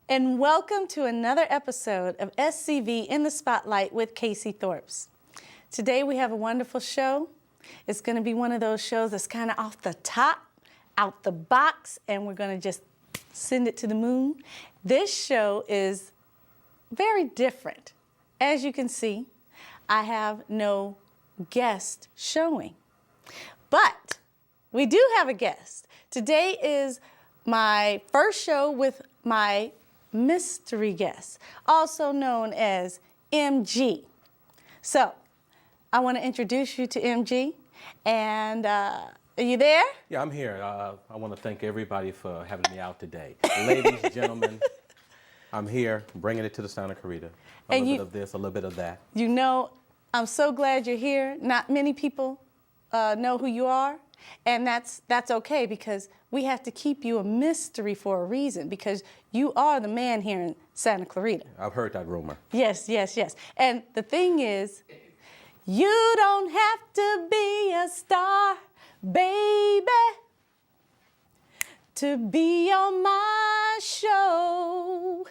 and welcome to another episode of SCV in the Spotlight with Casey Thorpes. Today we have a wonderful show. It's going to be one of those shows that's kind of off the top, out the box, and we're going to just send it to the moon. This show is very different. As you can see, I have no guest showing, but we do have a guest. Today is my first show with my mystery guest, also known as MG. So, I want to introduce you to MG, and are you there? Yeah, I'm here. I want to thank everybody for having me out today. Ladies, gentlemen, I'm here, bringing it to the Santa Clarita. A little bit of this, a little bit of that. You know, I'm so glad you're here. Not many people know who you are, and that's okay, because we have to keep you a mystery for a reason, because you are the man here in Santa Clarita. I've heard that rumor. Yes, yes, yes. And the thing is, you don't have to be a star, baby, to be on my show.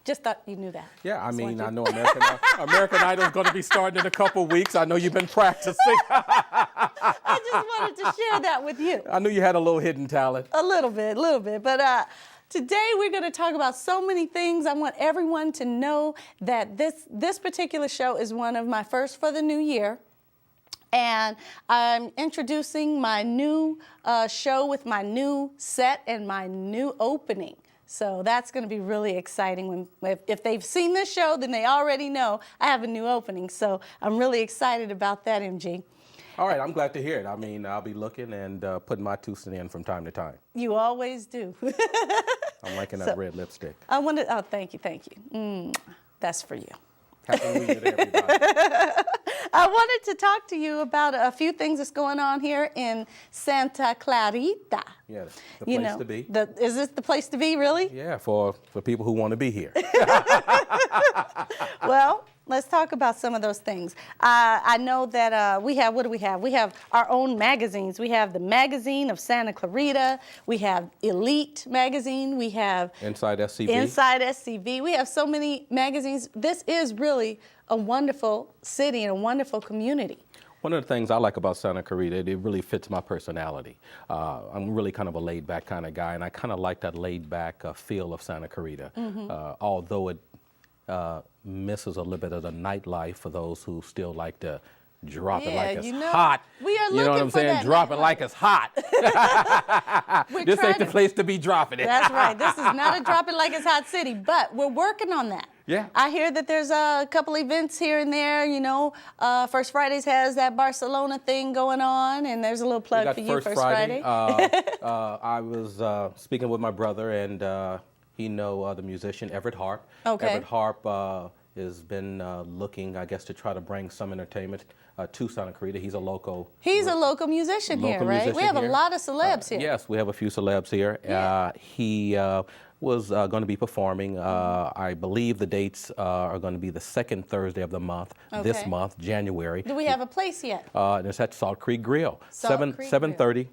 Just thought you knew that. Yeah, I mean, I know American Idol's going to be starting in a couple weeks. I know you've been practicing. I just wanted to share that with you. I knew you had a little hidden talent. A little bit. But today we're going to talk about so many things. I want everyone to know that this particular show is one of my first for the new year. And I'm introducing my new show with my new set and my new opening. So that's going to be really exciting. If they've seen this show, then they already know I have a new opening. So I'm really excited about that, MG. All right, I'm glad to hear it. I mean, I'll be looking and putting my 2 cents in from time to time. You always do. I'm liking that red lipstick. Oh, thank you. That's for you. Happy New Year to everybody. I wanted to talk to you about a few things that's going on here in Santa Clarita. Yeah, the place to be. Is this the place to be, really? Yeah, for people who want to be here. Well, let's talk about some of those things. I know that we have, what do we have? We have our own magazines. We have the Magazine of Santa Clarita. We have Elite Magazine. We have Inside SCV. Inside SCV. We have so many magazines. This is really a wonderful city and a wonderful community. One of the things I like about Santa Clarita, it really fits my personality. I'm really kind of a laid-back kind of guy, and I kind of like that laid-back feel of Santa Clarita. Although it misses a little bit of the nightlife for those who still like to drop it like it's hot. We are looking You know what I'm saying? Drop it like it's hot. This ain't the place to be dropping it. That's right. This is not a drop it like it's hot city, but we're working on that. Yeah. I hear that there's a couple events here and there. You know, First Fridays has that Barcelona thing going on, and there's a little plug for you, First Friday. I was speaking with my brother, and he know the musician Everett Harp. Okay. Everett Harp has been looking, I guess, to try to bring some entertainment to Santa Clarita. He's a local. He's a local musician here, right? We have a lot of celebs here. Yes, we have a few celebs here. Yeah. He was going to be performing. I believe the dates are going to be the second Thursday of the month, this month, January. Do we have a place yet? And it's at Salt Creek Grill, 7:30.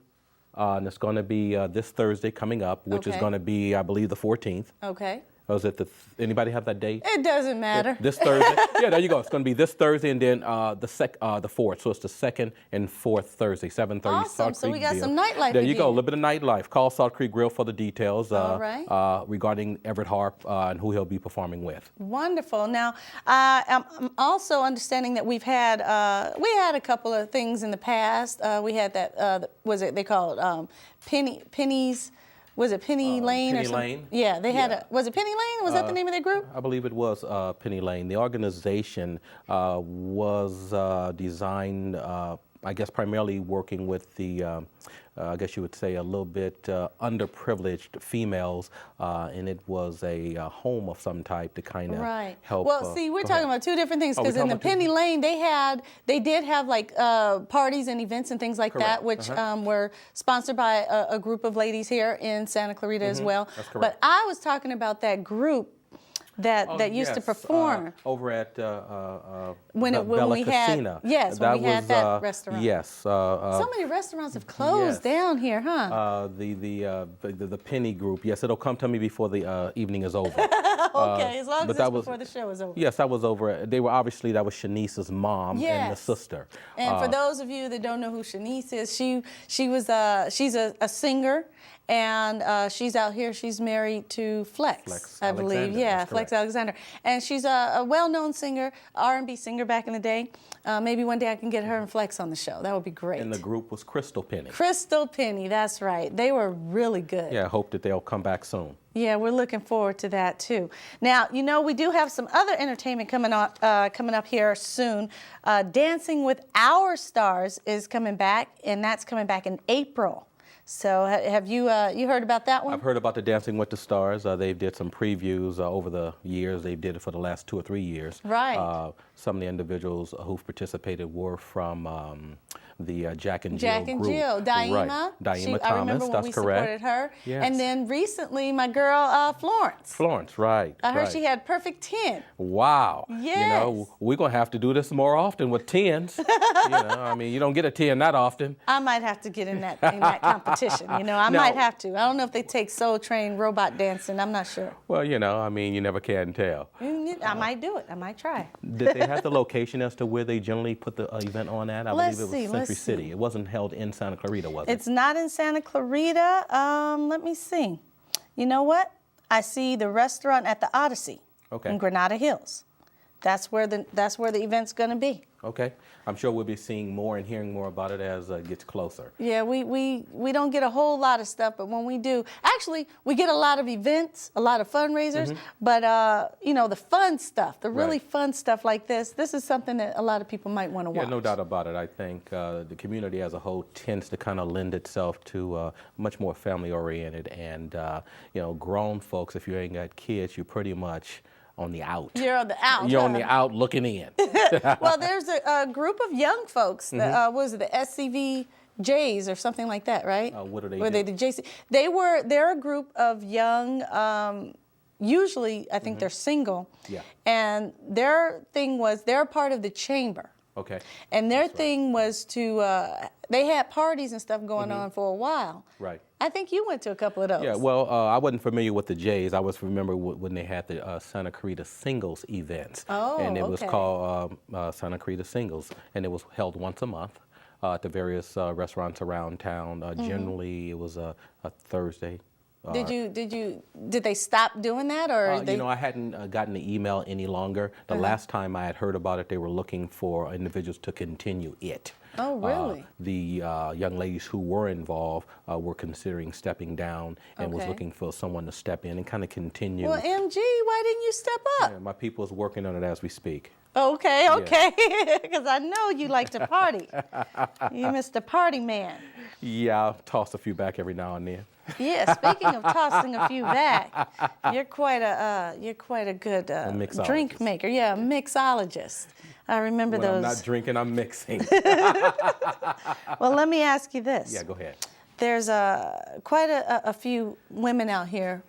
And it's going to be this Thursday coming up, which is going to be, I believe, the 14th. Okay. Was it anybody have that date? It doesn't matter. This Thursday? Yeah, there you go. It's going to be this Thursday, and then the 4th. So it's the 2nd and 4th Thursday, 7:30. Awesome. Salt Creek So we got Grill. some nightlife. There you go. A little bit of nightlife. Call Salt Creek Grill for the details regarding Everett Harp and who he'll be performing with. Wonderful. Now, I'm also understanding that we had a couple of things in the past. We had that. They called Penny's. Was it Penny Lane Penny or something? Lane? Yeah, they had was it Penny Lane? Was that the name of their group? I believe it was Penny Lane. The organization was designed, I guess, primarily working with the, I guess you would say, a little bit underprivileged females, and it was a home of some type to kind of help. Well, see, we're talking about two different things, because in the Penny Lane, they did have like parties and events and things like that, which were sponsored by a group of ladies here in Santa Clarita as well. That's correct. But I was talking about that group that used to yes, perform over at when Bella we had Casina. when we had that restaurant. Yes. So many restaurants have closed down here, huh? The Penny Group. Yes, it'll come to me before the evening is over. Okay, as long as but it's that was, before the show is over. Yes, that was over. They were obviously, that was Shanice's mom and the Yes. sister. And for those of you that don't know who Shanice is, she's a singer, and she's out here. She's married to Flex, I believe. Alexander, Yeah, that's Flex correct. Alexander. And she's a well-known singer, R&B singer back in the day. Maybe one day I can get her and Flex on the show. That would be great. And the group was Crystal Penny. Crystal Penny, that's right. They were really good. Yeah, I hope that they'll come back soon. Yeah, we're looking forward to that too. Now, you know, we do have some other entertainment coming up here soon. Dancing with Our Stars is coming back, and that's coming back in April. So have you heard about that one? I've heard about the Dancing with the Stars. They did some previews over the years. They did it for the last 2 or 3 years. Right. Some of the individuals who've participated were from the Jack and Jill Jack and group. Jill, Daima. Right. Daima Thomas, I remember when that's we correct. supported her. Yes. And then recently, my girl Florence. Florence, right. I heard right. she had perfect 10. Wow. Yes. You know, we're going to have to do this more often with 10s. You know, I mean, you don't get a 10 that often. I might have to get in that competition. You know, I Now- might have to. I don't know if they take Soul Train robot dancing. I'm not sure. Well, you know, I mean, you never can tell. I might do it. I might try. Did they have the location as to where they generally put the event on at? I Let's believe it see, was let's Century see. City. It wasn't held in Santa Clarita, was it? It's not in Santa Clarita. Let me see. You know what? I see the restaurant at the Odyssey in Granada Hills. That's where the event's going to be. Okay. I'm sure we'll be seeing more and hearing more about it as it gets closer. Yeah, we don't get a whole lot of stuff, but when we do, actually, we get a lot of events, a lot of fundraisers, but, you know, the fun stuff, the really fun stuff like this is something that a lot of people might want to watch. Yeah, no doubt about it. I think the community as a whole tends to kind of lend itself to much more family-oriented and, you know, grown folks, if you ain't got kids, you're pretty much on the out. You're on the out. You're on the out looking in. Well, there's a group of young folks, was it the SCV Jays or something like that, right? What do they Were do? they the JC? They're a group of young, usually I think they're single. Yeah. And their thing was, they're a part of the chamber. Okay. And their thing was to, they had parties and stuff going on for a while. Right. I think you went to a couple of those. Yeah, well, I wasn't familiar with the Jays. I was remember when they had the Santa Clarita Singles events. Oh, and it was okay. called Santa Clarita Singles, and it was held once a month at the various restaurants around town. Generally, it was a Thursday. Did they stop doing that, or You know, I hadn't gotten the email any longer. The last time I had heard about it, they were looking for individuals to continue it. Oh, really? The young ladies who were involved were considering stepping down and was looking for someone to step in and kind of continue. Well, MG, why didn't you step up? Yeah, my people is working on it as we speak. Okay, because I know you like to party. You're Mr. Party Man. Yeah, I'll toss a few back every now and then. Yeah, speaking of tossing a few back, you're quite a good mixologist. drink maker. Yeah, a mixologist. I remember When those. I'm not drinking, I'm mixing. Well, let me ask you this. Yeah, go ahead. There's quite a few women out here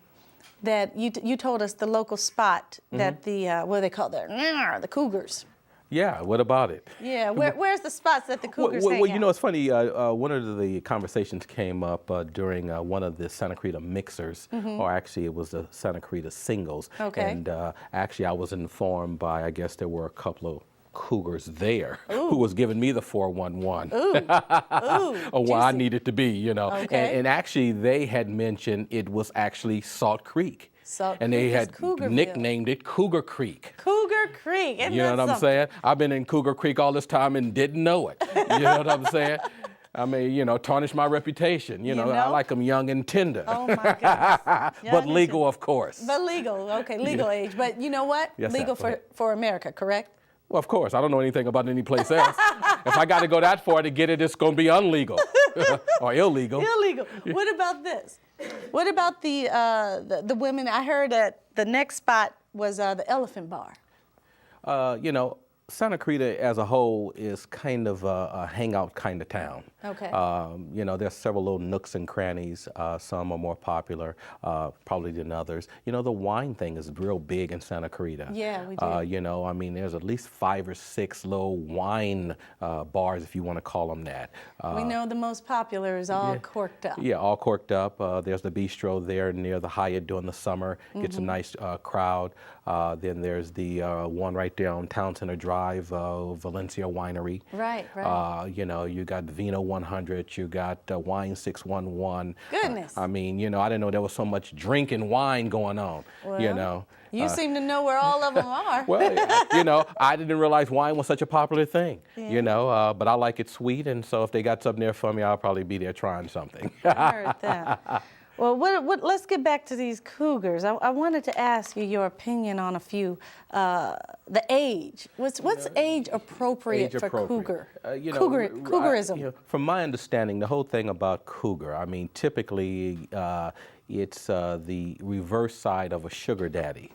that you told us the local spot that the what do they call the Cougars. Yeah, what about it? Yeah, where's the spots that the Cougars Well, hang you know, out? it's funny. One of the conversations came up during one of the Santa Clarita mixers, or actually it was the Santa Clarita singles. Okay. And actually I was informed by, I guess there were a couple of Cougars there who was giving me the 411 or where I needed to be, you know. Okay. And actually they had mentioned it was actually Salt Creek. Creek And they is had Cougarville. nicknamed it Cougar Creek. Cougar Creek. Isn't You know that what I'm something? saying? I've been in Cougar Creek all this time and didn't know it. You know what I'm saying? I mean, you know, tarnish my reputation. You know, I like them young and tender. Oh my goodness. But legal, of course. But legal, okay, legal age. But you know what? Yes, legal ma'am. for America, correct? Well, of course. I don't know anything about any place else. If I got to go that far to get it, it's going to be unlegal or illegal. Illegal. What about this? What about the women? I heard that the next spot was the Elephant Bar. You know, Santa Clarita as a whole is kind of a hangout kind of town. Okay. You know, there's several little nooks and crannies. Some are more popular, probably than others. You know, the wine thing is real big in Santa Clarita. Yeah, we do. You know, I mean, there's at least 5 or 6 little wine bars, if you want to call them that. We know the most popular is all corked up. Yeah, all corked up. There's the bistro there near the Hyatt during the summer. Gets a nice crowd. Then there's the one right there on Town Center Drive, Valencia Winery. Right, right. You know, you got Vino 100, you got Wine 611. Goodness. I mean, you know, I didn't know there was so much drinking wine going on, you know. You seem to know where all of them are. Well, you know, I didn't realize wine was such a popular thing, you know, but I like it sweet, and so if they got something there for me, I'll probably be there trying something. I heard that. Well, let's get back to these cougars. I wanted to ask you your opinion on a few. The age. What's age appropriate for cougar? You know, cougarism. You know, from my understanding, the whole thing about cougar, I mean, typically it's the reverse side of a sugar daddy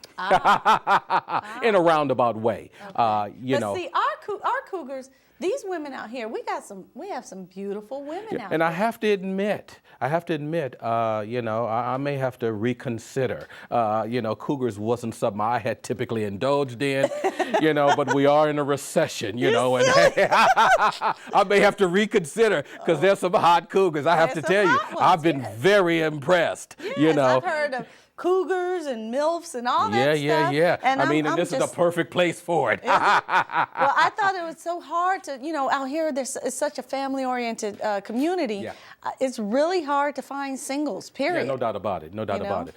in a roundabout way. You know. See, our cougars. These women out here, we have some beautiful women out And there. I have to admit, you know, I may have to reconsider. You know, cougars wasn't something I had typically indulged in, you know, but we are in a recession, you know, and I may have to reconsider because there's some hot cougars. I have to tell you, I've been very impressed, you know. I've heard of cougars and MILFs and all that stuff. Yeah. And I mean, and this is the perfect place for it. Well, I thought it was so hard to, you know, out here it's such a family-oriented community. Yeah. It's really hard to find singles, period. Yeah, no doubt about it. No doubt about it.